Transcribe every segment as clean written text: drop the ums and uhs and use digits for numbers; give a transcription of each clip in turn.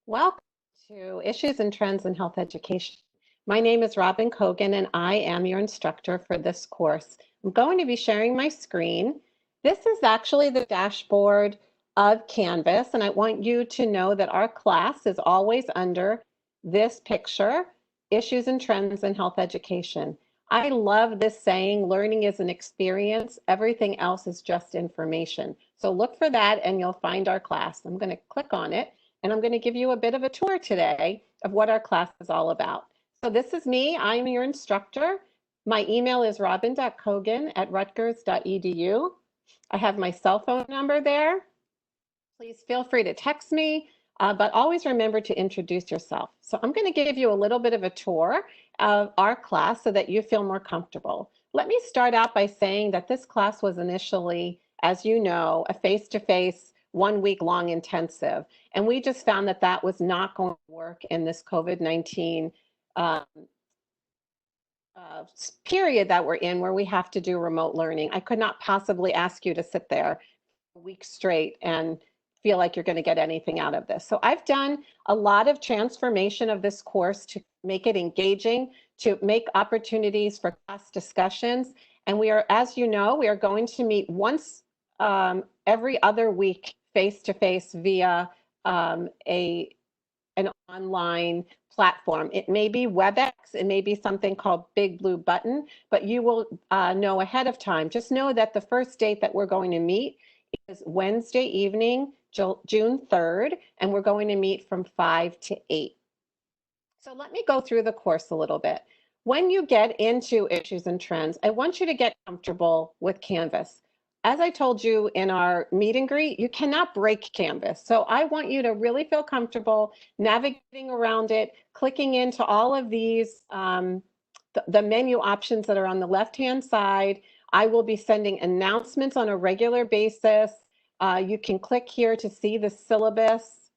Welcome to Issues and Trends in Health Education. My name is Robin Kogan, and I am your instructor for this course. I'm going to be sharing my screen. This is actually the dashboard of Canvas, and I want you to know that our class is always under this picture, Issues and Trends in Health Education. I love this saying, learning is an experience, everything else is just information. So look for that and you'll find our class. I'm going to click on it. And I'm going to give you a bit of a tour today of what our class is all about. So this is me. I'm your instructor. My email is robin.kogan@rutgers.edu. I have my cell phone number there. Please feel free to text me, but always remember to introduce yourself. So I'm going to give you a little bit of a tour of our class so that you feel more comfortable. Let me start out by saying that this class was initially, as you know, a face-to-face 1 week long intensive. And we just found that that was not going to work in this COVID-19 uh, period that we're in where we have to do remote learning. I could not possibly ask you to sit there a week straight and feel like you're going to get anything out of this. So I've done a lot of transformation of this course to make it engaging, to make opportunities for class discussions. And we are, as you know, we are going to meet once every other week face-to-face via an online platform. It may be WebEx, it may be something called Big Blue Button, but you will know ahead of time. Just know that the first date that we're going to meet is Wednesday evening, June 3rd, and we're going to meet from 5 to 8. So let me go through the course a little bit. When you get into Issues and Trends, I want you to get comfortable with Canvas. As I told you in our meet and greet, you cannot break Canvas. So I want you to really feel comfortable navigating around it, clicking into all of these, the menu options that are on the left-hand side. I will be sending announcements on a regular basis. You can click here to see the syllabus.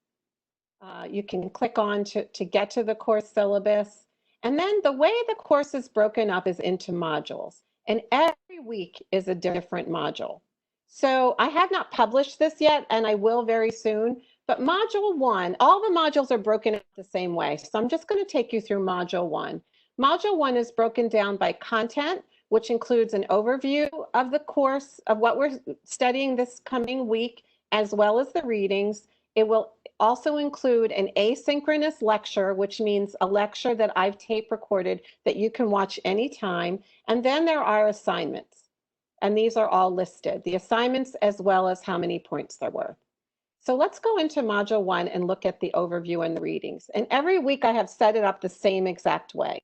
You can click on to get to the course syllabus. And then the way the course is broken up is into modules. And every week is a different module. So I have not published this yet, and I will very soon. But module one, all the modules are broken up the same way. So I'm just going to take you through module one. Module one is broken down by content, which includes an overview of the course, of what we're studying this coming week, as well as the readings. It will also include an asynchronous lecture, which means a lecture that I've tape recorded that you can watch anytime. And then there are assignments. And these are all listed, the assignments as well as how many points they're worth. So let's go into module one and look at the overview and the readings. And every week I have set it up the same exact way.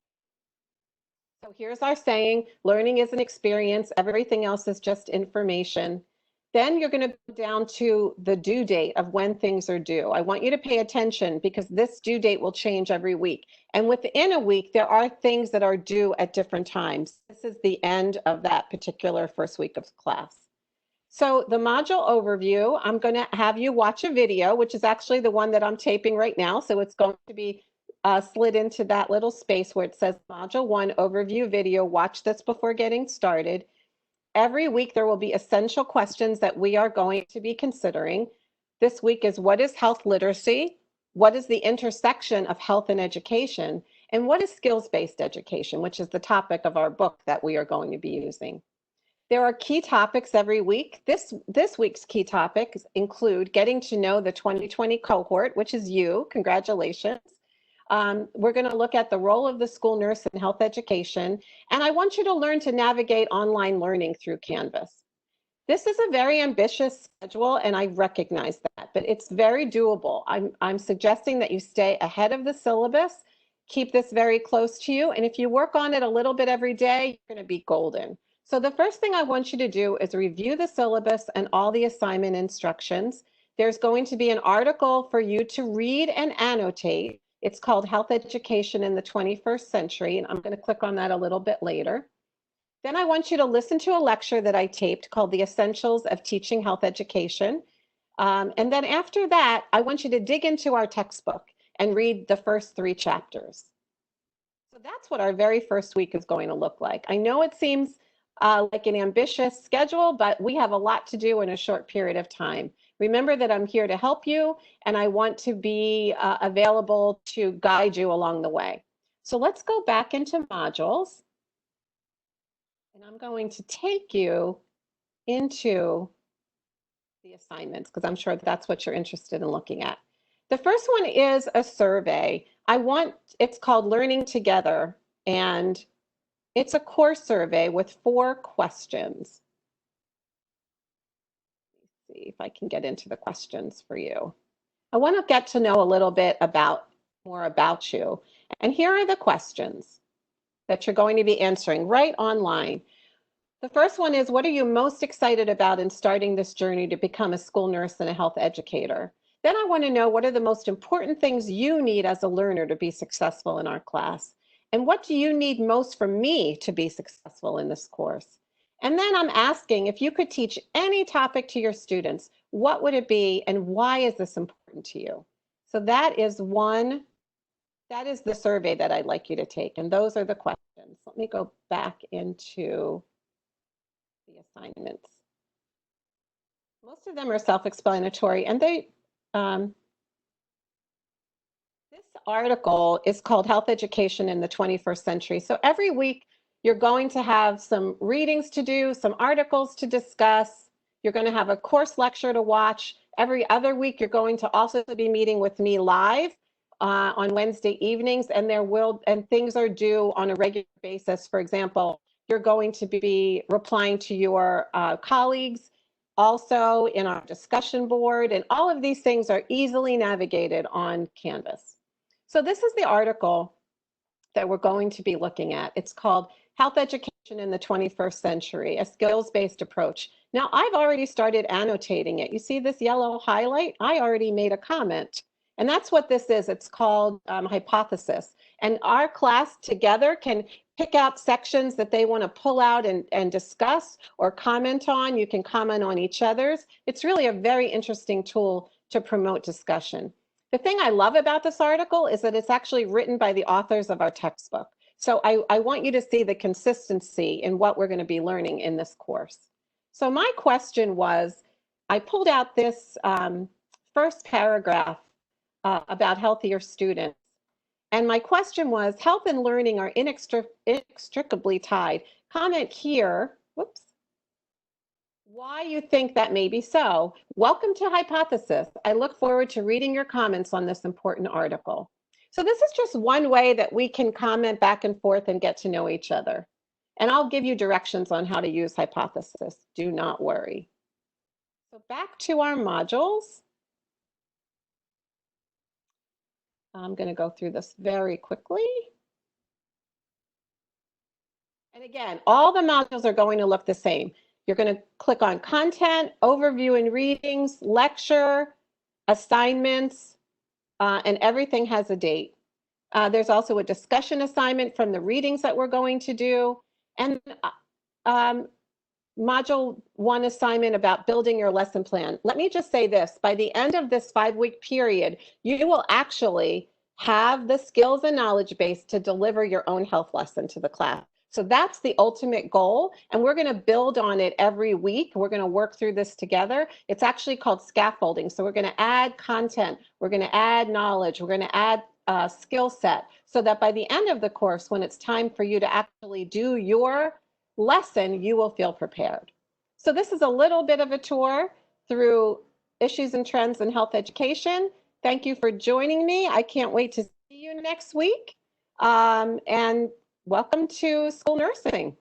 So here's our saying, learning is an experience, everything else is just information. Then you're going to go down to the due date of when things are due. I want you to pay attention because this due date will change every week. And within a week, there are things that are due at different times. This is the end of that particular first week of class. So the module overview, I'm going to have you watch a video, which is actually the one that I'm taping right now. So it's going to be slid into that little space where it says module one overview video. Watch this before getting started. Every week there will be essential questions that we are going to be considering. This week is, what is health literacy? What is the intersection of health and education? And what is skills-based education, which is the topic of our book that we are going to be using. There are key topics every week. This week's key topics include getting to know the 2020 cohort, which is you. Congratulations. We're going to look at the role of the school nurse in health education, and I want you to learn to navigate online learning through Canvas. This is a very ambitious schedule, and I recognize that, but it's very doable. I'm suggesting that you stay ahead of the syllabus, keep this very close to you, and if you work on it a little bit every day, you're going to be golden. So the first thing I want you to do is review the syllabus and all the assignment instructions. There's going to be an article for you to read and annotate. It's called Health Education in the 21st Century, and I'm going to click on that a little bit later. Then I want you to listen to a lecture that I taped called The Essentials of Teaching Health Education. And then after that, I want you to dig into our textbook and read the first 3 chapters. So that's what our very first week is going to look like. I know it seems like an ambitious schedule, but we have a lot to do in a short period of time. Remember that I'm here to help you, and I want to be available to guide you along the way. So let's go back into modules, and I'm going to take you into the assignments because I'm sure that's what you're interested in looking at. The first one is a survey. It's called Learning Together, and it's a course survey with 4 questions. Let's see if I can get into the questions for you. I want to get to know a little bit more about you. And here are the questions that you're going to be answering right online. The first one is, what are you most excited about in starting this journey to become a school nurse and a health educator? Then I want to know, what are the most important things you need as a learner to be successful in our class? And what do you need most from me to be successful in this course? And then I'm asking, if you could teach any topic to your students, what would it be and why is this important to you? So that is the survey that I'd like you to take, and those are the questions. Let me go back into the assignments. Most of them are self-explanatory, and this article is called Health Education in the 21st Century. So every week you're going to have some readings to do, some articles to discuss. You're going to have a course lecture to watch. Every other week you're going to also be meeting with me live on Wednesday evenings, and things are due on a regular basis. For example, you're going to be replying to your colleagues also in our discussion board, and all of these things are easily navigated on Canvas. So this is the article that we're going to be looking at. It's called Health Education in the 21st Century, a skills-based approach. Now, I've already started annotating it. You see this yellow highlight? I already made a comment. And that's what this is. It's called Hypothesis. And our class together can pick out sections that they want to pull out and discuss or comment on. You can comment on each other's. It's really a very interesting tool to promote discussion. The thing I love about this article is that it's actually written by the authors of our textbook. So I want you to see the consistency in what we're going to be learning in this course. So my question was, I pulled out this first paragraph about healthier students. And my question was, health and learning are inextricably tied. Comment here, whoops, why you think that may be so. Welcome to Hypothesis. I look forward to reading your comments on this important article. So this is just one way that we can comment back and forth and get to know each other. And I'll give you directions on how to use Hypothesis. Do not worry. So back to our modules. I'm going to go through this very quickly. And again, all the modules are going to look the same. You're going to click on Content, Overview and Readings, Lecture, Assignments, and everything has a date. There's also a discussion assignment from the readings that we're going to do. And Module 1 assignment about building your lesson plan. Let me just say this, by the end of this 5-week period, you will actually have the skills and knowledge base to deliver your own health lesson to the class. So that's the ultimate goal, and we're going to build on it every week. We're going to work through this together. It's actually called scaffolding. So we're going to add content, we're going to add knowledge, we're going to add skill set, so that by the end of the course, when it's time for you to actually do your lesson, you will feel prepared. So this is a little bit of a tour through issues and trends in health education. Thank you for joining me. I can't wait to see you next week. And welcome to school nursing.